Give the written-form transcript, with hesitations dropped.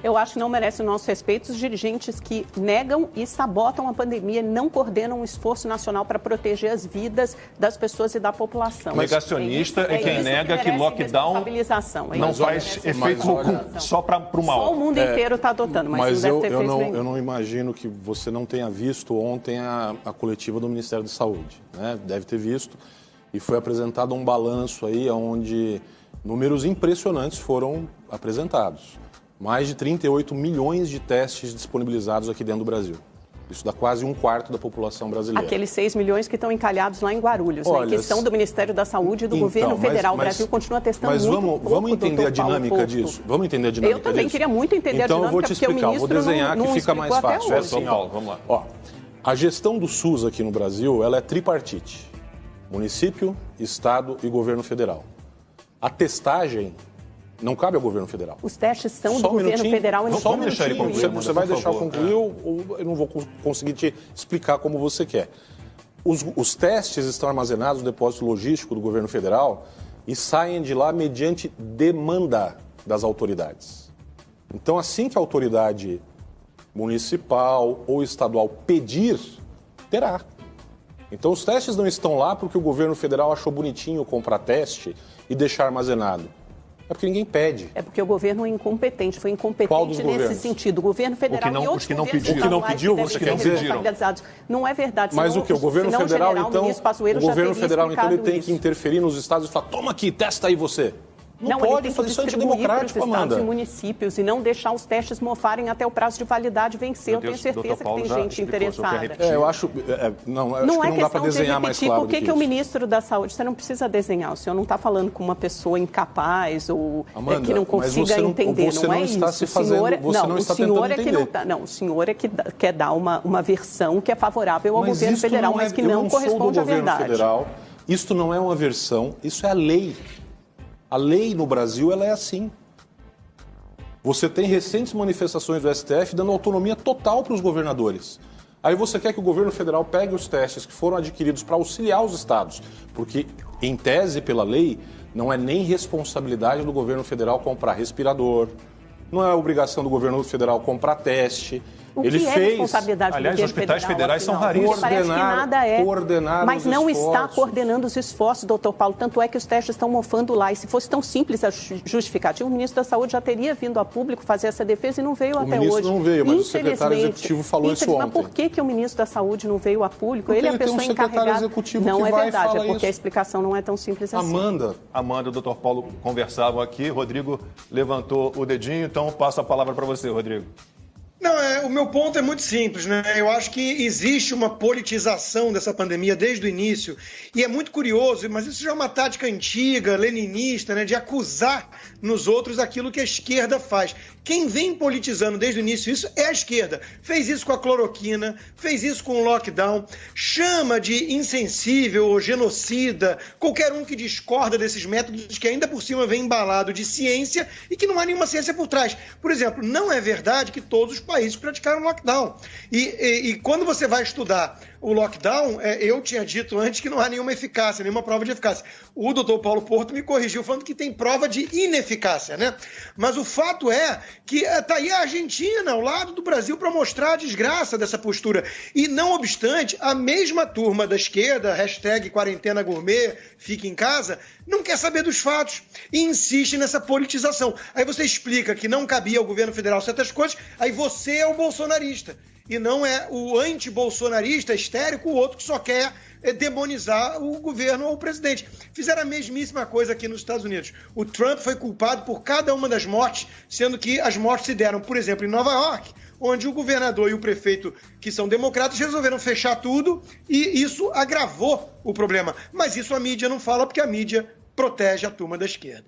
Eu acho que não merece o nosso respeito os dirigentes que negam e sabotam a pandemia, não coordenam um esforço nacional para proteger as vidas das pessoas e da população. Negacionista é quem nega que lockdown não faz efeito só para o mal. Só o mundo inteiro está adotando, mas não deve ter feito nenhum. Eu não imagino que você não tenha visto ontem a coletiva do Ministério da Saúde, né? Deve ter visto, e foi apresentado um balanço aí onde números impressionantes foram apresentados. Mais de 38 milhões de testes disponibilizados aqui dentro do Brasil. Isso dá quase um quarto da população brasileira. Aqueles 6 milhões que estão encalhados lá em Guarulhos, né, que são do Ministério da Saúde e do governo federal. O Brasil continua testando muito pouco. Mas vamos entender a dinâmica disso. Vamos entender a dinâmica disso. Eu também queria muito entender a dinâmica, então eu vou te explicar, vou desenhar que fica mais fácil. São Paulo, vamos lá. Ó, a gestão do SUS aqui no Brasil, ela é tripartite. Município, Estado e governo federal. A testagem não cabe ao governo federal. Os testes são do governo federal e não só deixar ele concluir. Você vai deixar eu concluir ou eu não vou conseguir te explicar como você quer. Os testes estão armazenados no depósito logístico do governo federal e saem de lá mediante demanda das autoridades. Então, assim que a autoridade municipal ou estadual pedir, terá. Então, os testes não estão lá porque o governo federal achou bonitinho comprar teste e deixar armazenado. É porque ninguém pede. É porque o governo é incompetente, foi incompetente nesse sentido. O governo federal e outros que não pediram. O que não pediu, você que não pediram. Não é verdade. Mas o que? O governo federal, então, o governo federal, então, ele tem que interferir nos estados e falar, toma aqui, testa aí você. Não pode fazer isso antidemocrático, Amanda. Estados e municípios e não deixar os testes mofarem até o prazo de validade vencer. Eu tenho certeza que tem gente interessada. Eu acho... Não dá para desenhar mais claro do que isso. Por que o ministro da Saúde... Você não precisa desenhar. O senhor não está falando com uma pessoa incapaz ou Amanda, que não consiga entender. Você não é está isso. Se fazendo, você não está tentando entender. O senhor é que quer dar uma versão que é favorável ao governo federal, mas que não corresponde à verdade. Isto não é uma versão, isso é a lei. A lei no Brasil, ela é assim. Você tem recentes manifestações do STF dando autonomia total para os governadores. Aí você quer que o governo federal pegue os testes que foram adquiridos para auxiliar os estados, porque, em tese, pela lei, não é nem responsabilidade do governo federal comprar respirador, não é obrigação do governo federal comprar teste. Ele fez, responsabilidade aliás, do os hospitais federais são raríssimos. Parece que nada é, mas não esforços. Está coordenando os esforços, doutor Paulo. Tanto é que os testes estão mofando lá. E se fosse tão simples a justificativa, o ministro da Saúde já teria vindo a público fazer essa defesa e não veio até hoje. O ministro não veio, mas o secretário executivo falou isso ontem. Mas por que o ministro da Saúde não veio a público? Porque ele é a pessoa encarregada. Não é verdade, é porque a explicação não é tão simples assim. Amanda e o doutor Paulo conversavam aqui, Rodrigo levantou o dedinho, então passo a palavra para você, Rodrigo. Não, o meu ponto é muito simples, né? Eu acho que existe uma politização dessa pandemia desde o início e é muito curioso, mas isso já é uma tática antiga, leninista, né? De acusar nos outros aquilo que a esquerda faz. Quem vem politizando desde o início isso é a esquerda. Fez isso com a cloroquina, fez isso com o lockdown, chama de insensível ou genocida qualquer um que discorda desses métodos que ainda por cima vem embalado de ciência e que não há nenhuma ciência por trás. Por exemplo, não é verdade que todos os países praticaram lockdown. E quando você vai estudar o lockdown, eu tinha dito antes que não há nenhuma eficácia, nenhuma prova de eficácia. O doutor Paulo Porto me corrigiu falando que tem prova de ineficácia, né? Mas o fato é que está aí a Argentina ao lado do Brasil para mostrar a desgraça dessa postura. E não obstante, a mesma turma da esquerda, #quarentena gourmet, fique em casa, não quer saber dos fatos e insiste nessa politização. Aí você explica que não cabia ao governo federal certas coisas, aí você é o bolsonarista. E não é o anti-bolsonarista histérico, o outro que só quer demonizar o governo ou o presidente. Fizeram a mesmíssima coisa aqui nos Estados Unidos. O Trump foi culpado por cada uma das mortes, sendo que as mortes se deram, por exemplo, em Nova York, onde o governador e o prefeito, que são democratas, resolveram fechar tudo e isso agravou o problema. Mas isso a mídia não fala porque a mídia protege a turma da esquerda.